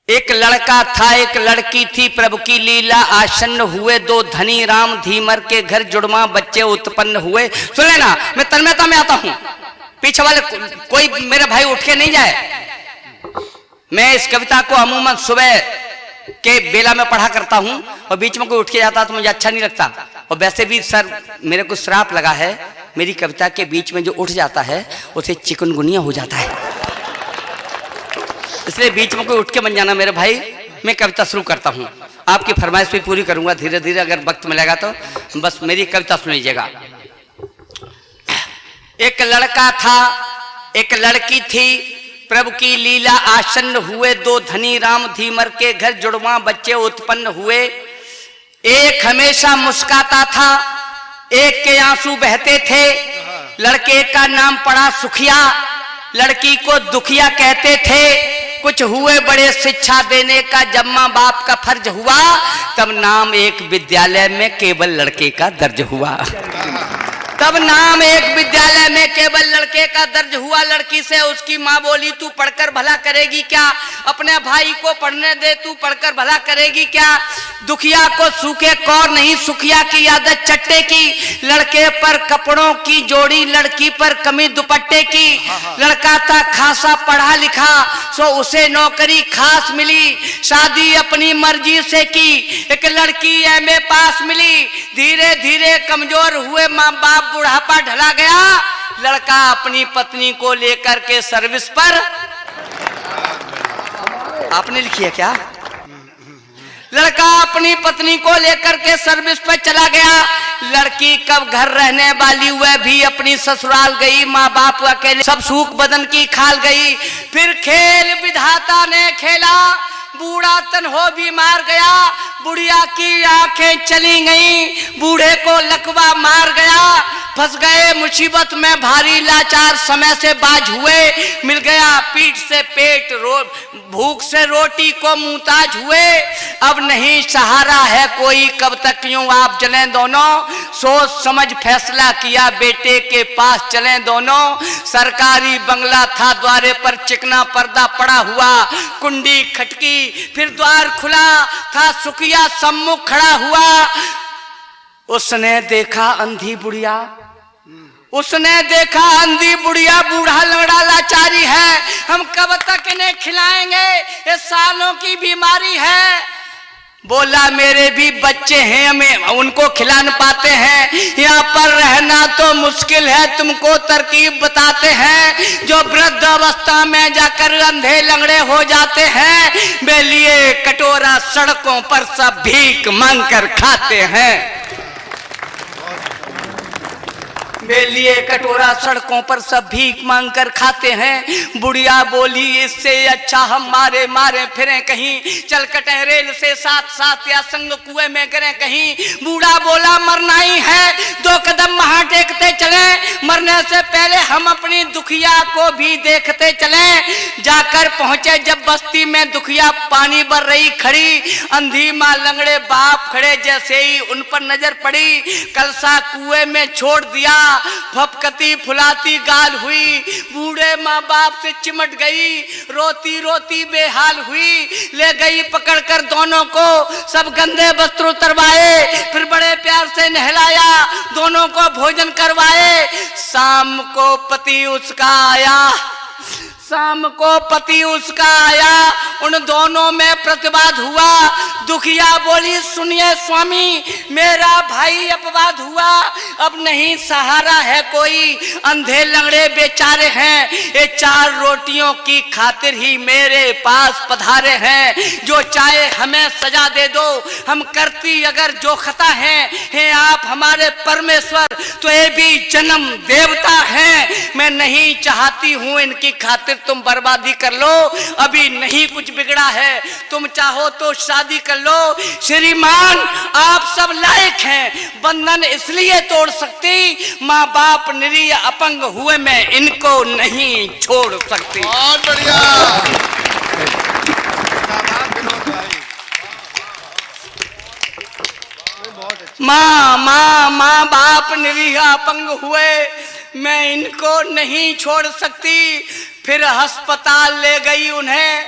एक लड़का था, एक लड़की थी, प्रभु की लीला आसन्न हुए, दो धनी राम धीमर के घर जुड़वा बच्चे उत्पन्न हुए। सुन लेना, मैं तन्मयता में आता हूं, पीछे वाले कोई मेरे भाई उठ के नहीं जाए। मैं इस कविता को अमूमन सुबह के बेला में पढ़ा करता हूं और बीच में कोई उठ के जाता तो मुझे अच्छा नहीं लगता। और वैसे भी सर मेरे को श्राप लगा है, मेरी कविता के बीच में जो उठ जाता है उसे चिकनगुनिया हो जाता है, इसलिए बीच में कोई उठ के बन जाना मेरे भाई। मैं कविता शुरू करता हूं, आपकी फरमाइश भी पूरी करूंगा धीरे धीरे, अगर वक्त मिलेगा तो बस मेरी कविता सुन लीजिएगा। एक लड़का था, एक लड़की थी, प्रभु की लीला आसन्न हुए, दो धनी राम धीमर के घर जुड़वा बच्चे उत्पन्न हुए। एक हमेशा मुस्काता था, एक के आंसू बहते थे। लड़के का नाम पड़ा सुखिया, लड़की को दुखिया कहते थे। कुछ हुए बड़े शिक्षा देने का, जब मां बाप का फर्ज हुआ तब नाम एक विद्यालय में केवल लड़के का दर्ज हुआ। तब नाम एक विद्यालय में केवल लड़के का दर्ज हुआ। लड़की से उसकी माँ बोली, तू पढ़कर भला करेगी क्या? अपने भाई को पढ़ने दे, तू पढ़कर भला करेगी क्या? दुखिया को सूखे कौर नहीं, सुखिया की आदत चट्टे की। लड़के पर कपड़ों की जोड़ी, लड़की पर कमी दुपट्टे की। लड़का था खासा पढ़ा लिखा, सो उसे नौकरी खास मिली। शादी अपनी मर्जी से की, एक लड़की एमए पास मिली। धीरे धीरे कमजोर हुए माँ बाप, बुढ़ापा ढला गया। लड़का अपनी पत्नी को लेकर के सर्विस पर, आपने लिखी है क्या? लड़का अपनी पत्नी को लेकर के सर्विस पर चला गया। लड़की कब घर रहने वाली, वह भी अपनी ससुराल गई। माँ बाप अकेले सब सूख बदन की खाल गई। फिर खेल विधाता ने खेला, बूढ़ा तन हो बीमार गया। बुढ़िया की आंखें चली गईं, बूढ़े को लकवा मार गया। फंस गए मुसीबत में भारी लाचार, समय से बाज हुए। मिल गया पीठ से पेट, भूख से रोटी को मुहताज हुए। अब नहीं सहारा है कोई, कब तक यूं आप जलें दोनों। सोच समझ फैसला किया, बेटे के पास चलें दोनों। सरकारी बंगला था, द्वारे पर चिकना पर्दा पड़ा हुआ। कुंडी खटकी, फिर द्वार खुला था, सुखिया सम्मुख खड़ा हुआ। उसने देखा अंधी बुढ़िया, उसने देखा अंधी बुढ़िया, बूढ़ा लंगड़ा लाचारी है। हम कब तक इन्हें खिलाएंगे, ये सालों की बीमारी है। बोला मेरे भी बच्चे हैं, हमें उनको खिला न पाते हैं। यहाँ पर रहना तो मुश्किल है, तुमको तरकीब बताते हैं। जो वृद्ध अवस्था में जाकर अंधे लंगड़े हो जाते हैं, वे लिए कटोरा सड़कों पर सब भीख मांग कर खाते हैं। वे लिए कटोरा सड़कों पर सब भीख मांग कर खाते हैं। बुढ़िया बोली, इससे अच्छा हम मारे मारे फिरें कहीं, चल कटें रेल से साथ साथ, या संग कुएं में गिरें कहीं। बूढ़ा बोला, मरना ही है, दो कदम वहां टेकते चलें। मरने से पहले हम अपनी दुखिया को भी देखते चलें। जाकर पहुंचे जब बस्ती में, दुखिया पानी भर रही खड़ी। अंधी माँ लंगड़े बाप खड़े, जैसे ही उन पर नजर पड़ी, कलसा कुएं में छोड़ दिया। फपकती फुलाती गाल हुई, बूढ़े माँ बाप से चिमट गई। रोती रोती बेहाल हुई, ले गई पकड़कर दोनों को, सब गंदे वस्त्र उतरवाए। फिर बड़े प्यार से नहलाया, दोनों को भोजन करवाए। शाम को पति उसका आया, शाम को पति उसका आया, उन दोनों में प्रतिवाद हुआ। दुखिया बोली, सुनिए स्वामी, मेरा भाई अपवाद हुआ। अब नहीं सहारा है कोई, अंधे लंगड़े बेचारे हैं। ये 4 रोटियों की खातिर ही मेरे पास पधारे हैं। जो चाहे हमें सजा दे दो, हम करती अगर जो खता है आप हमारे परमेश्वर, तो ये भी जन्म देवता हैं। मैं नहीं चाहती हूँ इनकी खातिर तुम बर्बादी कर लो, अभी नहीं कुछ बिगड़ा है, तुम चाहो तो शादी कर लो। श्रीमान आप सब लायक हैं, बंधन इसलिए तोड़ सकती, माँ बाप निरीह अपंग हुए मैं इनको नहीं छोड़ सकती। बहुत बढ़िया। माँ बाप निरीह अपंग हुए मैं इनको नहीं छोड़ सकती। फिर अस्पताल ले गई उन्हें,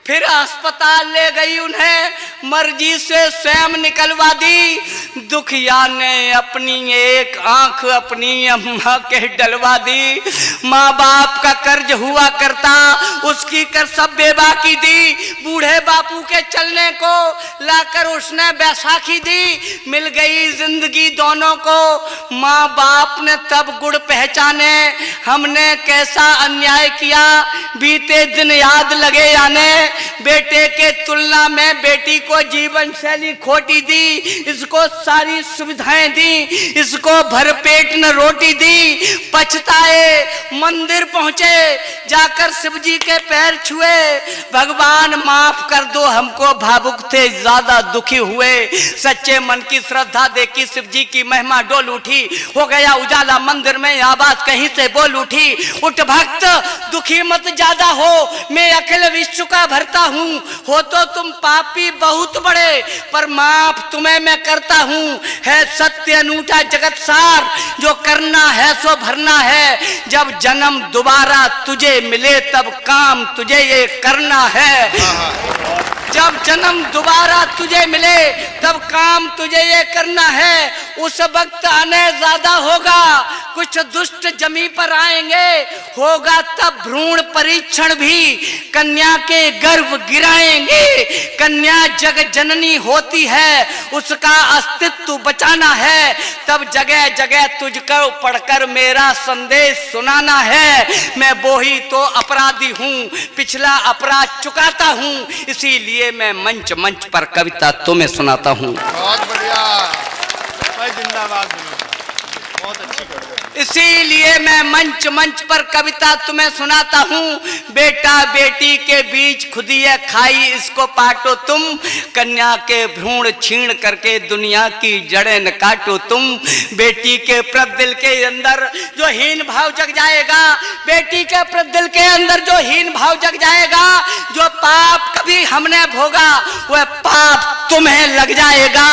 फिर अस्पताल ले गई, उन्हें मर्जी से स्वयं निकलवा दी। दुखिया ने अपनी एक आंख अपनी अम्मा के डलवा दी। माँ बाप का कर्ज हुआ करता, उसकी कर्तव्य बाकी दी। बूढ़े बापू के चलने को लाकर उसने बैसाखी दी। मिल गई जिंदगी दोनों को, माँ बाप ने तब गुड़ पहचाने, हमने कैसा अन्याय किया। बीते दिन याद लगे आने, बेटे के तुलना में बेटी को जीवन शैली खोटी दी। इसको सारी सुविधाएं दी, इसको भरपेट न रोटी दी। पछताए मंदिर पहुंचे, जाकर शिव जी के पैर छुए। भगवान माफ कर दो हमको, भावुक थे ज्यादा दुखी हुए। सच्चे मन की श्रद्धा देखी शिव जी की महिमा डोल उठी। हो गया उजाला मंदिर में, आवाज कहीं से बोल उठी। उठ भक्त दुखी मत ज्यादा हो, मैं अखिल विश्व का भरता हूँ। हो तो तुम पापी बहुत बड़े, पर माफ तुम्हें मैं करता हूँ। है सत्य अनूठा जगत सार, जो करना है सो भरना है। जब जन्म दोबारा तुझे मिले, तब काम तुझे ये करना है। जब जन्म दोबारा तुझे मिले, तब काम तुझे ये करना है। उस वक्त अन्याय ज्यादा होगा, कुछ दुष्ट जमी पर आएंगे। होगा तब भ्रूण परीक्षण भी, कन्या के गर्भ गिराएंगे। कन्या जग जननी होती है, उसका अस्तित्व बचाना है। तब जगह जगह तुझको पढ़कर मेरा संदेश सुनाना है। मैं वही तो अपराधी हूँ, पिछला अपराध चुकाता हूँ। इसीलिए मैं मंच मंच पर कविता तुम्हें सुनाता हूँ। बहुत बढ़िया भाई, जिंदाबाद, बहुत अच्छी कविता। इसीलिए मैं मंच मंच पर कविता तुम्हें सुनाता हूँ। बेटा बेटी के बीच खुदिया खाई, इसको पाटो तुम। कन्या के भ्रूण छीण करके दुनिया की जड़ें न काटो तुम। बेटी के प्रदिल के अंदर जो हीन भाव जग जाएगा, बेटी के प्रदिल के अंदर जो हीन भाव जग जाएगा, जो पाप कभी हमने भोगा, वह पाप तुम्हें लग जाएगा।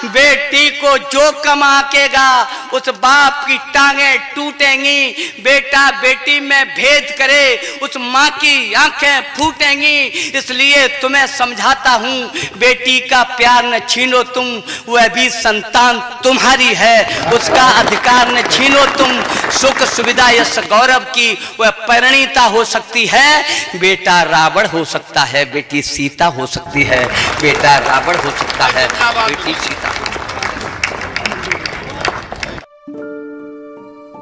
बेटी को जो कमाकेगा, उस बाप की टांगे टूटेंगी। बेटा बेटी में भेद करे, उस माँ की आंखें फूटेंगी। इसलिए तुम्हें समझाता हूँ, बेटी का प्यार न छीनो तुम, वह भी संतान तुम्हारी है। उसका अधिकार न छीनो तुम। सुख सुविधा यश गौरव की वह परिणीता हो सकती है। बेटा रावण हो सकता है, बेटी सीता हो सकती है। बेटा रावण हो सकता है, बेटी सीता।